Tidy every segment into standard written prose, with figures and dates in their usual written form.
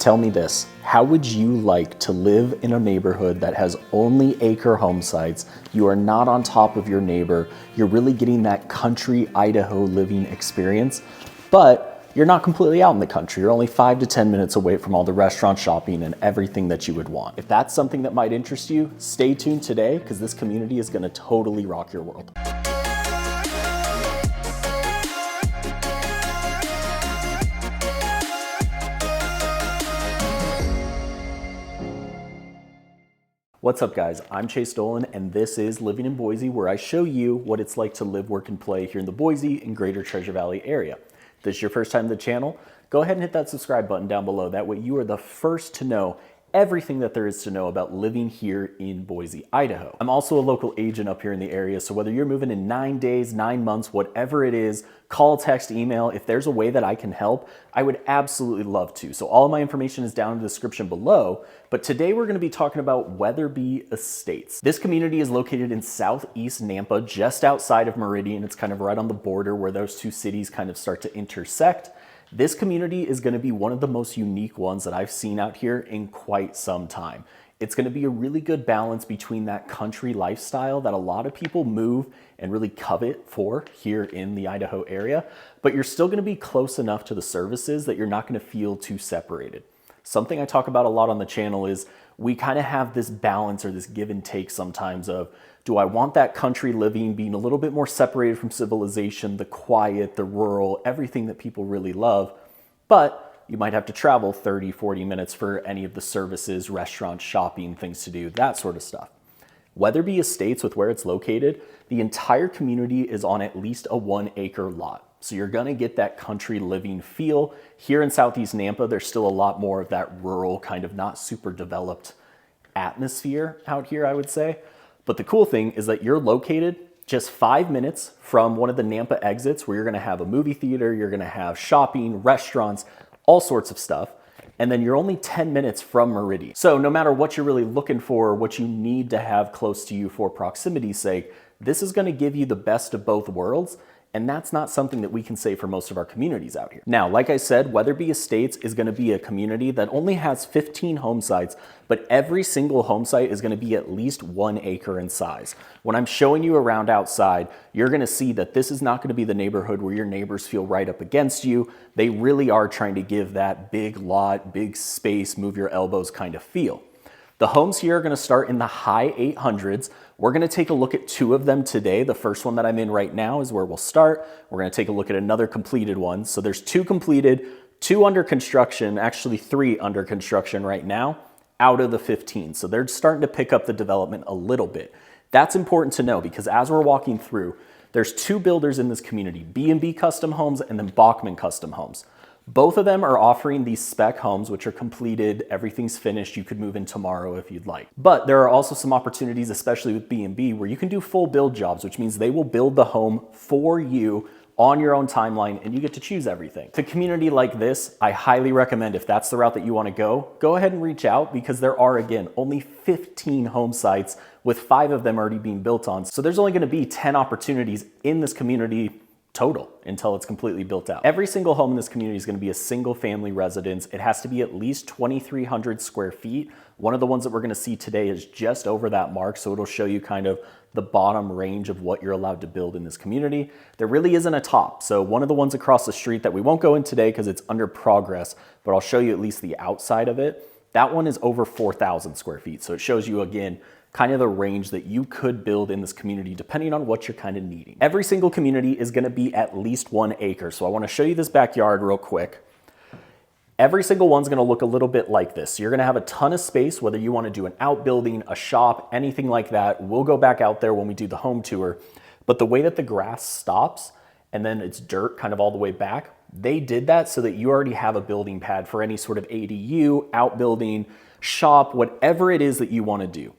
tell me this, how would you like to live in a neighborhood that has only acre home sites? You are not on top of your neighbor. You're really getting that country Idaho living experience, but you're not completely out in the country. You're only 5 to 10 minutes away from all the restaurant shopping and everything that you would want. If that's something that might interest you, stay tuned today because this community is gonna totally rock your world. What's up guys, I'm Chase Dolan and this is Living in Boise, where I show you what it's like to live, work, and play here in the Boise and Greater Treasure Valley area. If this is your first time to the channel, go ahead and hit that subscribe button down below. That way you are the first to know everything that there is to know about living here in Boise, Idaho. I'm also a local agent up here in the area, so whether you're moving in 9 days, 9 months, whatever it is, call, text, email, if there's a way that I can help, I would absolutely love to. So all of my information is down in the description below, but today we're gonna be talking about Weatherby Estates. This community is located in southeast Nampa, just outside of Meridian. It's kind of right on the border where those two cities kind of start to intersect. This community is going to be one of the most unique ones that I've seen out here in quite some time. It's going to be a really good balance between that country lifestyle that a lot of people move and really covet for here in the Idaho area, but you're still going to be close enough to the services that you're not going to feel too separated. Something I talk about a lot on the channel is we kind of have this balance or this give and take sometimes of, do I want that country living being a little bit more separated from civilization, the quiet, the rural, everything that people really love, but you might have to travel 30, 40 minutes for any of the services, restaurants, shopping, things to do, that sort of stuff. Weatherby Estates, with where it's located, the entire community is on at least a 1 acre lot. So you're gonna get that country living feel. Here in southeast Nampa, there's still a lot more of that rural, kind of not super developed atmosphere out here, I would say. But the cool thing is that you're located just 5 minutes from one of the Nampa exits where you're gonna have a movie theater, you're gonna have shopping, restaurants, all sorts of stuff. And then you're only 10 minutes from Meridian. So no matter what you're really looking for, what you need to have close to you for proximity's sake, this is gonna give you the best of both worlds. And that's not something that we can say for most of our communities out here. Now, like I said, Weatherby Estates is gonna be a community that only has 15 home sites, but every single home site is gonna be at least 1 acre in size. When I'm showing you around outside, you're gonna see that this is not gonna be the neighborhood where your neighbors feel right up against you. They really are trying to give that big lot, big space, move your elbows kind of feel. The homes here are gonna start in the high 800s. We're gonna take a look at 2 of them today. The first one that I'm in right now is where we'll start. We're gonna take a look at another completed one. So there's 2 completed, 2 under construction, actually 3 under construction right now, out of the 15. So they're starting to pick up the development a little bit. That's important to know because as we're walking through, there's 2 builders in this community, B&B Custom Homes and then Bachman Custom Homes. Both of them are offering these spec homes, which are completed, everything's finished, you could move in tomorrow if you'd like. But there are also some opportunities, especially with B&B, where you can do full build jobs, which means they will build the home for you on your own timeline and you get to choose everything. To a community like this, I highly recommend if that's the route that you wanna go ahead and reach out because there are, again, only 15 home sites with 5 of them already being built on. So there's only gonna be 10 opportunities in this community total until it's completely built out. Every single home in this community is going to be a single family residence. It has to be at least 2,300 square feet. One of the ones that we're going to see today is just over that mark, so it'll show you kind of the bottom range of what you're allowed to build in this community. There really isn't a top. So one of the ones across the street that we won't go in today because it's under progress, but I'll show you at least the outside of it. That one is over 4,000 square feet. So it shows you again kind of the range that you could build in this community depending on what you're kind of needing. Every single community is going to be at least 1 acre. So I want to show you this backyard real quick. Every single one's going to look a little bit like this. So you're going to have a ton of space, whether you want to do an outbuilding, a shop, anything like that. We'll go back out there when we do the home tour. But the way that the grass stops and then it's dirt kind of all the way back, they did that so that you already have a building pad for any sort of ADU, outbuilding, shop, whatever it is that you want to do.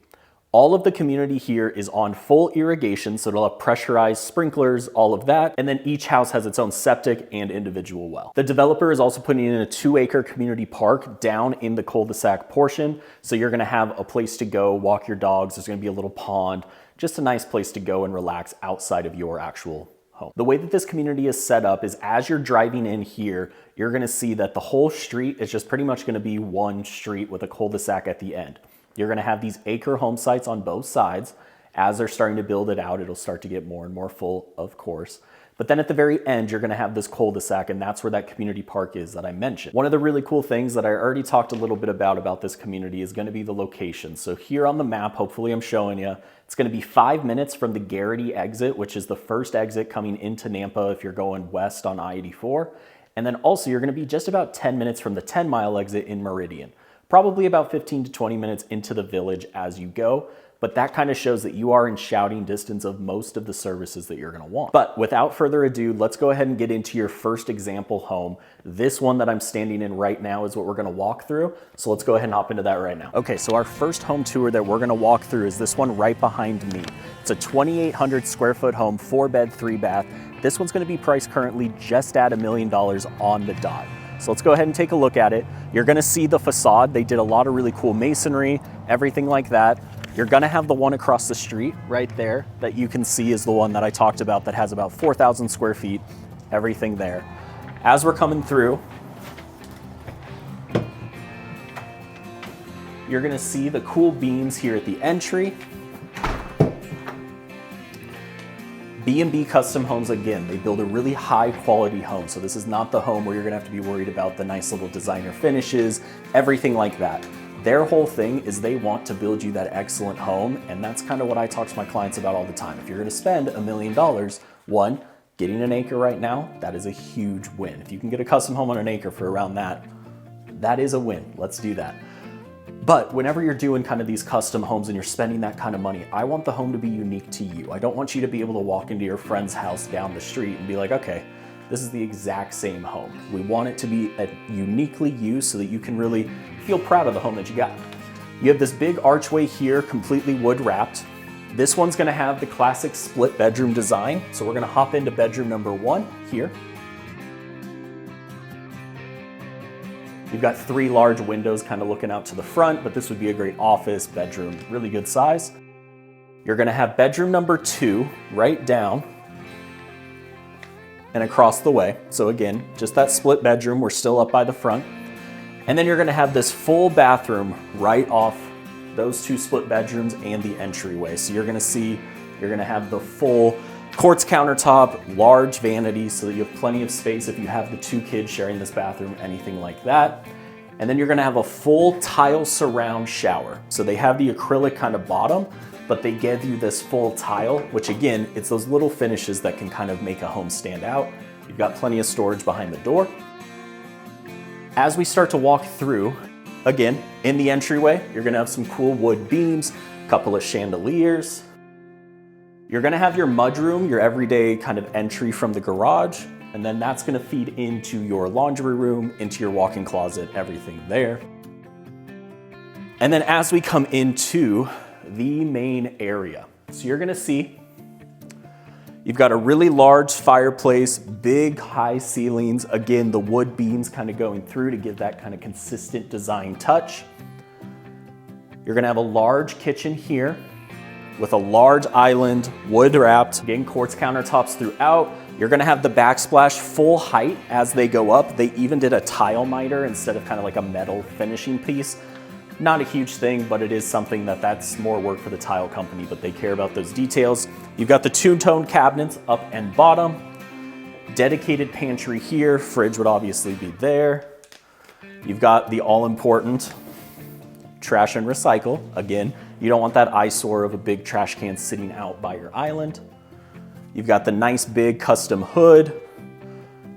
All of the community here is on full irrigation, so it'll have pressurized sprinklers, all of that, and then each house has its own septic and individual well. The developer is also putting in a 2 acre community park down in the cul-de-sac portion, so you're gonna have a place to go, walk your dogs, there's gonna be a little pond, just a nice place to go and relax outside of your actual home. The way that this community is set up is as you're driving in here, you're gonna see that the whole street is just pretty much gonna be one street with a cul-de-sac at the end. You're gonna have these acre home sites on both sides. As they're starting to build it out, it'll start to get more and more full, of course. But then at the very end, you're gonna have this cul-de-sac, and that's where that community park is that I mentioned. One of the really cool things that I already talked a little bit about this community is gonna be the location. So here on the map, hopefully I'm showing you, it's gonna be 5 minutes from the Garrity exit, which is the first exit coming into Nampa if you're going west on I-84. And then also you're gonna be just about 10 minutes from the 10-mile exit in Meridian. Probably about 15 to 20 minutes into the village as you go. But that kind of shows that you are in shouting distance of most of the services that you're gonna want. But without further ado, let's go ahead and get into your first example home. This one that I'm standing in right now is what we're gonna walk through. So let's go ahead and hop into that right now. Okay, so our first home tour that we're gonna walk through is this one right behind me. It's a 2,800 square foot home, 4-bed, 3-bath. This one's gonna be priced currently just at $1 million on the dot. So let's go ahead and take a look at it. You're gonna see the facade. They did a lot of really cool masonry, everything like that. You're gonna have the one across the street right there that you can see is the one that I talked about that has about 4,000 square feet, everything there. As we're coming through, you're gonna see the cool beams here at the entry. B&B Custom Homes, again, they build a really high quality home. So this is not the home where you're gonna have to be worried about the nice little designer finishes, everything like that. Their whole thing is they want to build you that excellent home, and that's kind of what I talk to my clients about all the time. If you're gonna spend $1 million, one, getting an acre right now, that is a huge win. If you can get a custom home on an acre for around that, that is a win. Let's do that. But whenever you're doing kind of these custom homes and you're spending that kind of money, I want the home to be unique to you. I don't want you to be able to walk into your friend's house down the street and be like, okay, this is the exact same home. We want it to be uniquely you so that you can really feel proud of the home that you got. You have this big archway here, completely wood wrapped. This one's gonna have the classic split bedroom design. So we're gonna hop into bedroom number 1 here. You've got 3 large windows kind of looking out to the front, but this would be a great office, bedroom, really good size. You're gonna have bedroom number 2 right down and across the way. So again, just that split bedroom, we're still up by the front. And then you're gonna have this full bathroom right off those 2 split bedrooms and the entryway. So you're gonna have the full quartz countertop, large vanity so that you have plenty of space if you have the 2 kids sharing this bathroom, anything like that. And then you're gonna have a full tile surround shower. So they have the acrylic kind of bottom, but they give you this full tile, which again, it's those little finishes that can kind of make a home stand out. You've got plenty of storage behind the door. As we start to walk through, again, in the entryway, you're gonna have some cool wood beams, a couple of chandeliers. You're gonna have your mudroom, your everyday kind of entry from the garage, and then that's gonna feed into your laundry room, into your walk-in closet, everything there. And then as we come into the main area, so you're gonna see you've got a really large fireplace, big high ceilings. Again, the wood beams kind of going through to give that kind of consistent design touch. You're gonna have a large kitchen here with a large island, wood wrapped, again, quartz countertops throughout. You're gonna have the backsplash full height as they go up. They even did a tile miter instead of kind of like a metal finishing piece. Not a huge thing, but it is something that's more work for the tile company, but they care about those details. You've got the two-tone cabinets up and bottom, dedicated pantry here, fridge would obviously be there. You've got the all-important trash and recycle. Again, you don't want that eyesore of a big trash can sitting out by your island. You've got the nice big custom hood.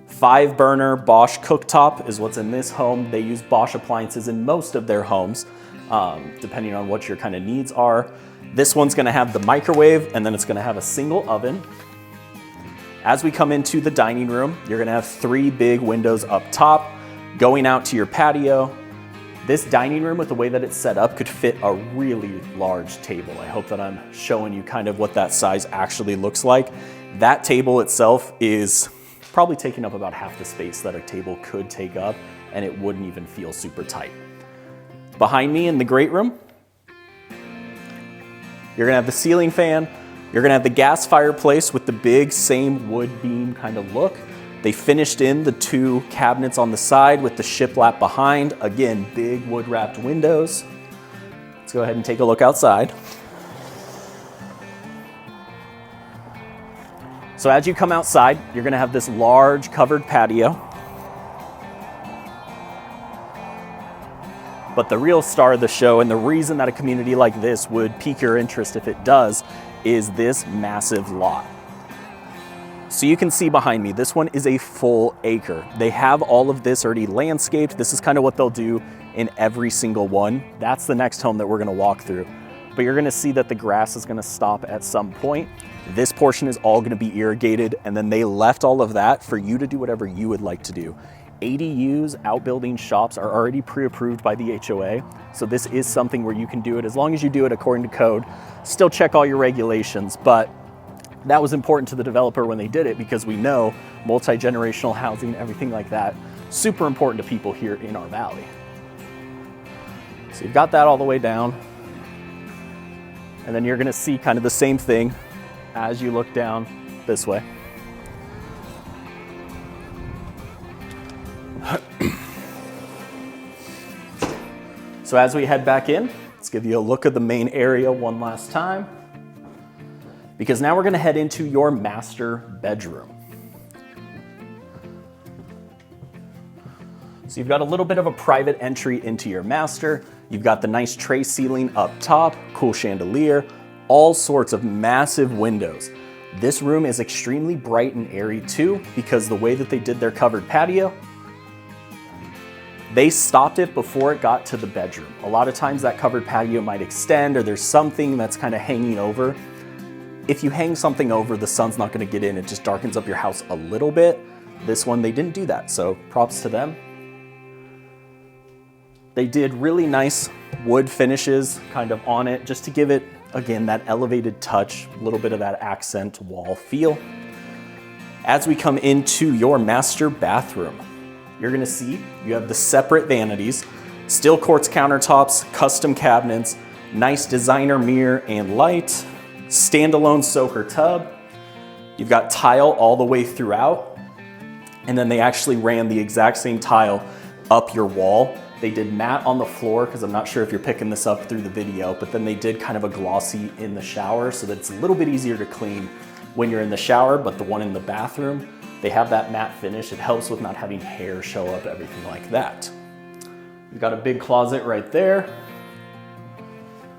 5-burner Bosch cooktop is what's in this home. They use Bosch appliances in most of their homes, depending on what your kind of needs are. This one's gonna have the microwave, and then it's gonna have a single oven. As we come into the dining room, you're gonna have 3 big windows up top, going out to your patio. This dining room, with the way that it's set up, could fit a really large table. I hope that I'm showing you kind of what that size actually looks like. That table itself is probably taking up about half the space that a table could take up, and it wouldn't even feel super tight. Behind me in the great room, you're gonna have the ceiling fan, You're gonna have the gas fireplace with the big same wood beam kind of look. They finished in the 2 cabinets on the side with the shiplap behind. Again, big wood wrapped windows. Let's go ahead and take a look outside. So as you come outside, you're gonna have this large covered patio. But the real star of the show, and the reason that a community like this would pique your interest if it does, is this massive lot. So you can see behind me, this one is a full acre. They have all of this already landscaped. This is kind of what they'll do in every single one. That's the next home that we're gonna walk through. But you're gonna see that the grass is gonna stop at some point. This portion is all gonna be irrigated, and then they left all of that for you to do whatever you would like to do. ADUs, outbuilding shops, are already pre-approved by the HOA. So this is something where you can do it as long as you do it according to code. Still check all your regulations, but that was important to the developer when they did it, because we know multi-generational housing, everything like that, super important to people here in our valley. So you've got that all the way down. And then you're gonna see kind of the same thing as you look down this way. So as we head back in, let's give you a look at the main area one last time, because now we're gonna head into your master bedroom. So you've got a little bit of a private entry into your master. You've got the nice tray ceiling up top, cool chandelier, all sorts of massive windows. This room is extremely bright and airy too, because the way that they did their covered patio, they stopped it before it got to the bedroom. A lot of times that covered patio might extend, or there's something that's kind of hanging over. If you hang something over, the sun's not gonna get in, it just darkens up your house a little bit. This one, they didn't do that, so props to them. They did really nice wood finishes kind of on it, just to give it, again, that elevated touch, a little bit of that accent wall feel. As we come into your master bathroom, you're gonna see you have the separate vanities, steel quartz countertops, custom cabinets, nice designer mirror and light, standalone soaker tub. You've got tile all the way throughout, and then they actually ran the exact same tile up your wall. They did matte on the floor, because I'm not sure if you're picking this up through the video, but then they did kind of a glossy in the shower so that it's a little bit easier to clean when you're in the shower. But the one in the bathroom, they have that matte finish. It helps with not having hair show up, everything like that. You've got a big closet right there.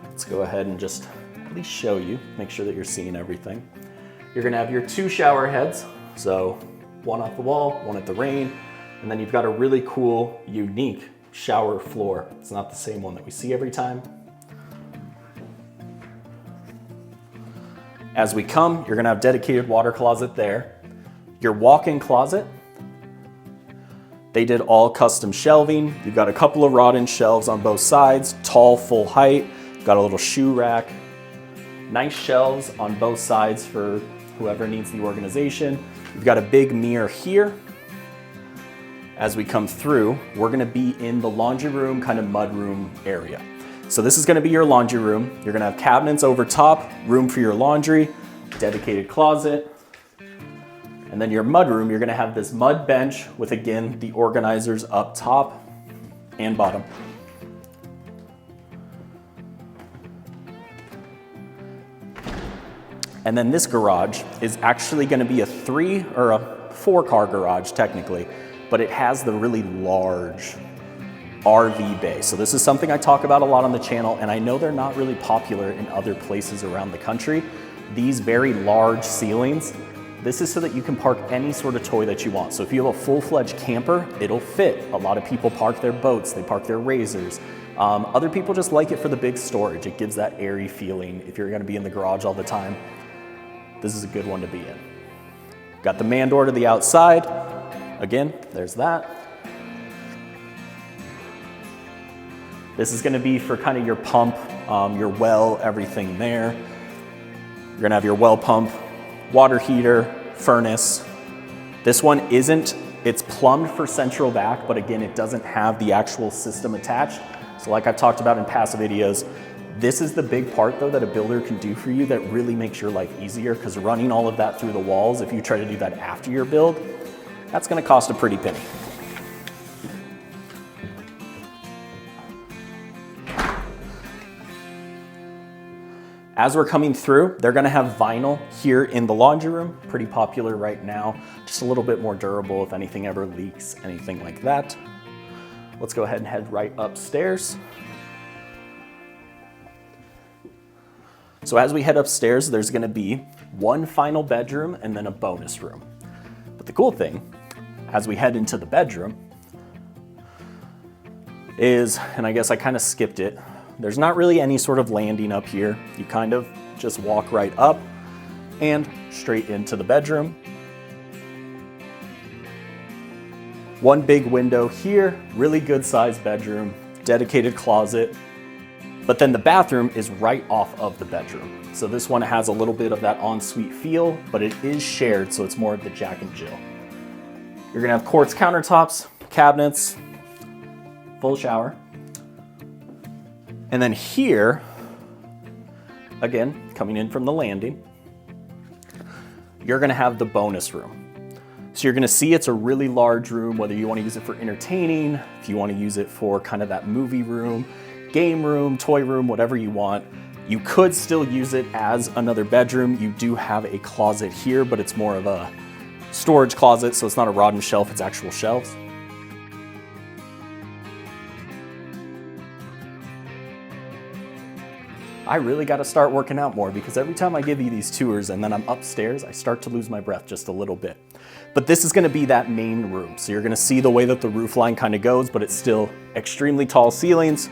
Let's go ahead and just at least show you, make sure that you're seeing everything. You're gonna have your 2 shower heads. So one off the wall, one at the rain, and then you've got a really cool, unique shower floor. It's not the same one that we see every time. As we come, you're gonna have dedicated water closet there. Your walk-in closet, they did all custom shelving. You've got a couple of wrought-in shelves on both sides, tall, full height. You've got a little shoe rack. Nice shelves on both sides for whoever needs the organization. You've got a big mirror here. As we come through, we're gonna be in the laundry room, kind of mud room area. So this is gonna be your laundry room. You're gonna have cabinets over top, room for your laundry, dedicated closet. And then your mud room, you're gonna have this mud bench with, again, the organizers up top and bottom. And then this garage is actually gonna be a 3 or a 4-car garage technically, but it has the really large RV bay. So this is something I talk about a lot on the channel, and I know they're not really popular in other places around the country. These very large ceilings, this is so that you can park any sort of toy that you want. So if you have a full-fledged camper, it'll fit. A lot of people park their boats, they park their razors. Other people just like it for the big storage. It gives that airy feeling if you're gonna be in the garage all the time. This is a good one to be in. Got the man door to the outside. Again, there's that. This is gonna be for kind of your pump, your well, everything there. You're gonna have your well pump, water heater, furnace. This one isn't, it's plumbed for central vac, but again, it doesn't have the actual system attached. So like I've talked about in past videos, This is the big part though that a builder can do for you that really makes your life easier, because running all of that through the walls, if you try to do that after your build, that's gonna cost a pretty penny. As we're coming through, they're gonna have vinyl here in the laundry room, pretty popular right now, just a little bit more durable if anything ever leaks, anything like that. Let's go ahead and head right upstairs. So as we head upstairs, there's gonna be one final bedroom and then a bonus room. But the cool thing, as we head into the bedroom, is, and I guess I kind of skipped it, there's not really any sort of landing up here. You kind of just walk right up and straight into the bedroom. One big window here, really good sized bedroom, dedicated closet. But then the bathroom is right off of the bedroom. So this one has a little bit of that ensuite feel, but it is shared, so it's more of the Jack and Jill. You're gonna have quartz countertops, cabinets, full shower. And then here, again, coming in from the landing, you're gonna have the bonus room. So you're gonna see it's a really large room, whether you wanna use it for entertaining, if you wanna use it for kind of that movie room, game room, toy room, whatever you want. You could still use it as another bedroom. You do have a closet here, but it's more of a storage closet, so it's not a rod and shelf, it's actual shelves. I really got to start working out more, because every time I give you these tours and then I'm upstairs, I start to lose my breath just a little bit. But this is going to be that main room. So you're going to see the way that the roof line kind of goes, but it's still extremely tall ceilings.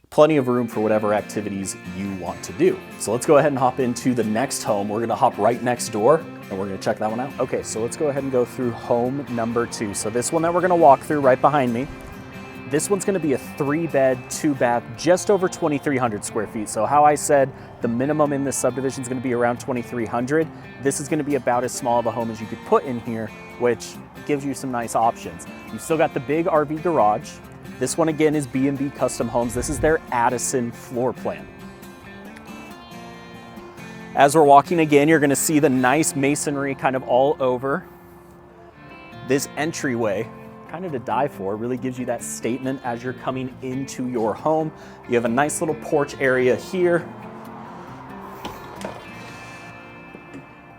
Plenty of room for whatever activities you want to do. So let's go ahead and hop into the next home. We're gonna hop right next door and we're gonna check that one out. Okay, so let's go ahead and go through home number 2. So this one that we're gonna walk through right behind me, this one's gonna be a 3-bed, 2-bath, just over 2,300 square feet. So how I said the minimum in this subdivision is gonna be around 2,300, this is gonna be about as small of a home as you could put in here, which gives you some nice options. You've still got the big RV garage. This one again is B&B Custom Homes. This is their Addison floor plan. As we're walking again, you're gonna see the nice masonry kind of all over. This entryway, kind of to die for, really gives you that statement as you're coming into your home. You have a nice little porch area here.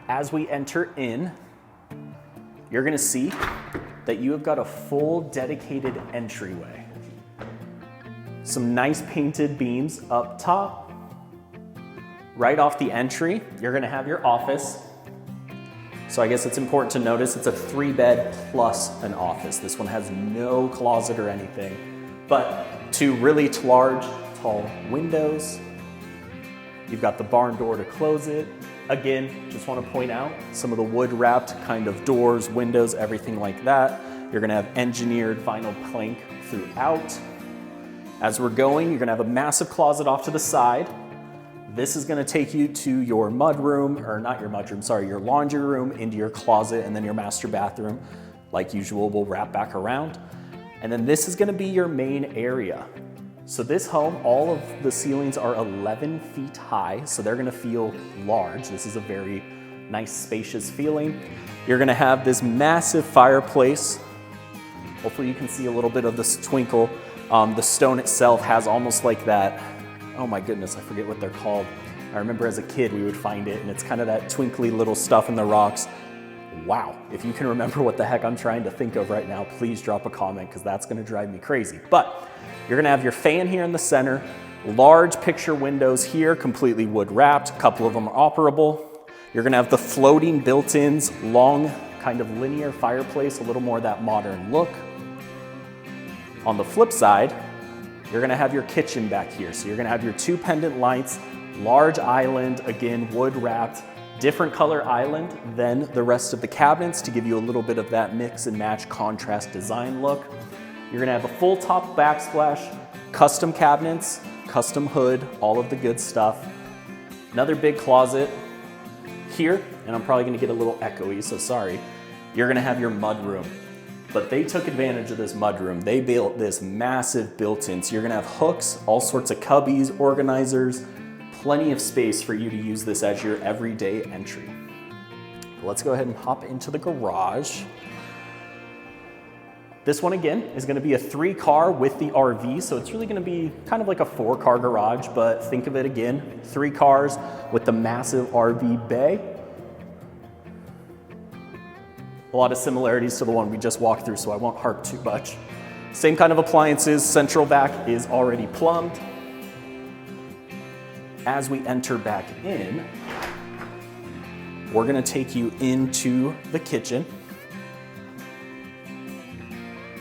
As we enter in, you're gonna see that you have got a full dedicated entryway. Some nice painted beams up top. Right off the entry, you're gonna have your office. So I guess it's important to notice it's a 3-bed plus an office. This one has no closet or anything, but 2 really large, tall windows. You've got the barn door to close it. Again, just want to point out some of the wood wrapped kind of doors, windows, everything like that. You're gonna have engineered vinyl plank throughout. As we're going, you're gonna have a massive closet off to the side. This is gonna take you to your mud room, or not your mud room, sorry, your laundry room, into your closet, and then your master bathroom. Like usual, we'll wrap back around. And then this is gonna be your main area. So this home, all of the ceilings are 11 feet high, so they're gonna feel large. This is a very nice, spacious feeling. You're gonna have this massive fireplace. Hopefully you can see a little bit of this twinkle. The stone itself has almost like that, oh my goodness, I forget what they're called. I remember as a kid we would find it, and it's kind of that twinkly little stuff in the rocks. Wow, if you can remember what the heck I'm trying to think of right now, please drop a comment, because that's gonna drive me crazy. But you're gonna have your fan here in the center, large picture windows here, completely wood wrapped, a couple of them are operable. You're gonna have the floating built-ins, long kind of linear fireplace, a little more of that modern look. On the flip side, you're gonna have your kitchen back here. So you're gonna have your 2 pendant lights, large island, again, wood wrapped, different color island than the rest of the cabinets to give you a little bit of that mix and match contrast design look. You're gonna have a full top backsplash, custom cabinets, custom hood, all of the good stuff. Another big closet here, and I'm probably gonna get a little echoey, so sorry. You're gonna have your mud room. But they took advantage of this mudroom. They built this massive built-in. So you're gonna have hooks, all sorts of cubbies, organizers, plenty of space for you to use this as your everyday entry. Let's go ahead and hop into the garage. This one again is gonna be a 3-car with the RV, so it's really gonna be kind of like a 4-car garage, but think of it again, 3 cars with the massive RV bay. A lot of similarities to the one we just walked through, so I won't harp too much. Same kind of appliances, central vac is already plumbed. As we enter back in, we're gonna take you into the kitchen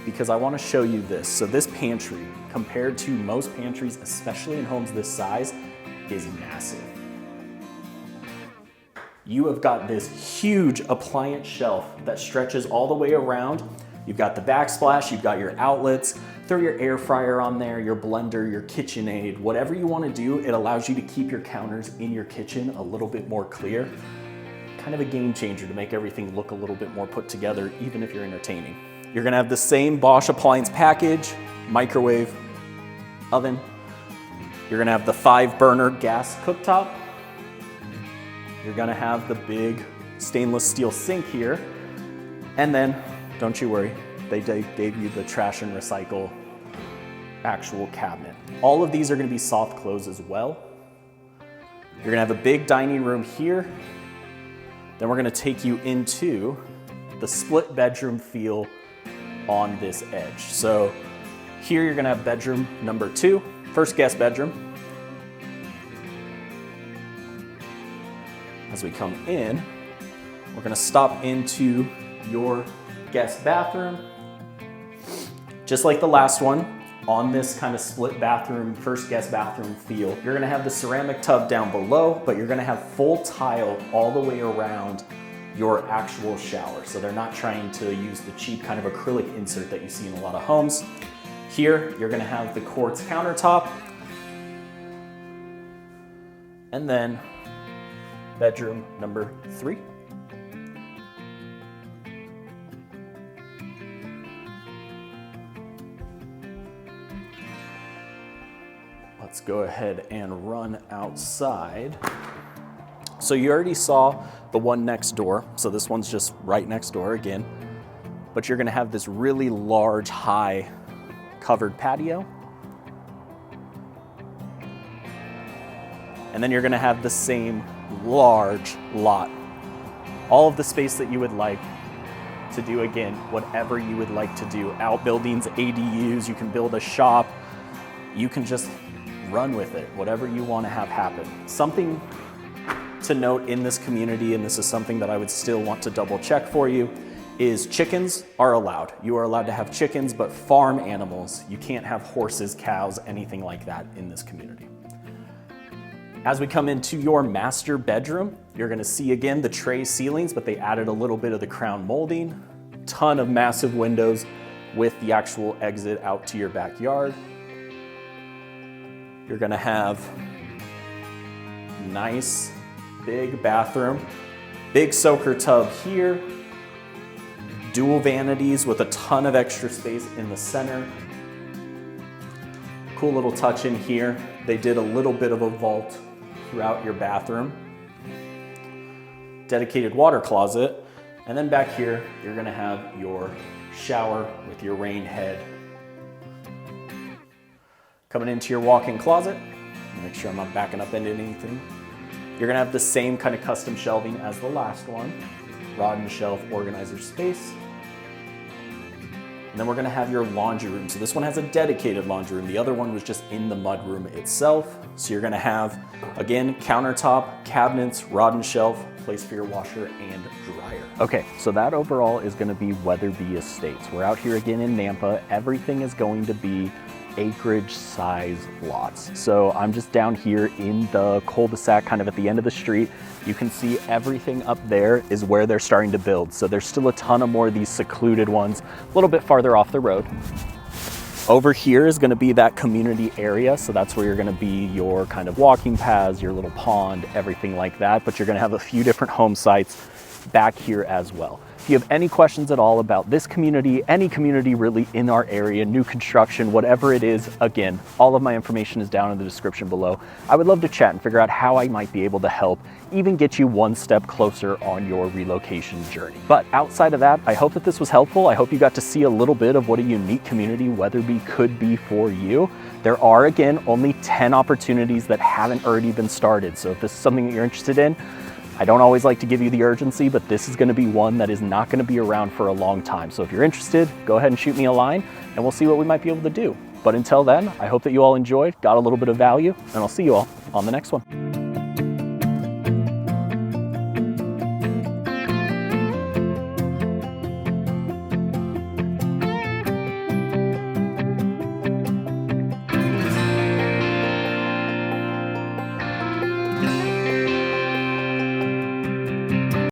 because I wanna show you this. So this pantry, compared to most pantries, especially in homes this size, is massive. You have got this huge appliance shelf that stretches all the way around. You've got the backsplash, you've got your outlets, throw your air fryer on there, your blender, your KitchenAid, whatever you wanna do, it allows you to keep your counters in your kitchen a little bit more clear. Kind of a game changer to make everything look a little bit more put together, even if you're entertaining. You're gonna have the same Bosch appliance package, microwave, oven. You're gonna have the 5-burner gas cooktop. You're gonna have the big stainless steel sink here. And then, don't you worry, they gave you the trash and recycle actual cabinet. All of these are gonna be soft close as well. You're gonna have a big dining room here. Then we're gonna take you into the split bedroom feel on this edge. So here you're gonna have bedroom number 2, first guest bedroom. As we come in, we're gonna stop into your guest bathroom. Just like the last one, on this kind of split bathroom, first guest bathroom feel, you're gonna have the ceramic tub down below, but you're gonna have full tile all the way around your actual shower. So they're not trying to use the cheap kind of acrylic insert that you see in a lot of homes. Here, you're gonna have the quartz countertop. And then bedroom number 3. Let's go ahead and run outside. So you already saw the one next door. So this one's just right next door again, but you're gonna have this really large, high covered patio. And then you're gonna have the same large lot. All of the space that you would like to do, again, whatever you would like to do. Outbuildings, ADUs, you can build a shop. You can just run with it, whatever you wanna have happen. Something to note in this community, and this is something that I would still want to double check for you, is chickens are allowed. You are allowed to have chickens, but farm animals, you can't have horses, cows, anything like that in this community. As we come into your master bedroom, you're gonna see again the tray ceilings, but they added a little bit of the crown molding, ton of massive windows with the actual exit out to your backyard. You're gonna have nice big bathroom, big soaker tub here, dual vanities with a ton of extra space in the center. Cool little touch in here. They did a little bit of a vault throughout your bathroom. Dedicated water closet. And then back here, you're gonna have your shower with your rain head. Coming into your walk-in closet, make sure I'm not backing up into anything. You're gonna have the same kind of custom shelving as the last one. Rod and shelf organizer space. And then we're gonna have your laundry room. So this one has a dedicated laundry room. The other one was just in the mud room itself. So you're gonna have, again, countertop, cabinets, rod and shelf, place for your washer and dryer. Okay, so that overall is gonna be Weatherby Estates. We're out here again in Nampa. Everything is going to be acreage size lots. So I'm just down here in the cul-de-sac kind of at the end of the street. You can see everything up there is where they're starting to build. So there's still a ton of more of these secluded ones, a little bit farther off the road. Over here is gonna be that community area. So that's where you're gonna be your kind of walking paths, your little pond, everything like that. But you're gonna have a few different home sites back here as well. If you have any questions at all about this community, any community really in our area, new construction, whatever it is, again, all of my information is down in the description below. I would love to chat and figure out how I might be able to help even get you one step closer on your relocation journey. But outside of that, I hope that this was helpful. I hope you got to see a little bit of what a unique community Weatherby could be for you. There are, again, only 10 opportunities that haven't already been started. So if this is something that you're interested in, I don't always like to give you the urgency, but this is going to be one that is not going to be around for a long time. So if you're interested, go ahead and shoot me a line and we'll see what we might be able to do. But until then, I hope that you all enjoyed, got a little bit of value, and I'll see you all on the next one.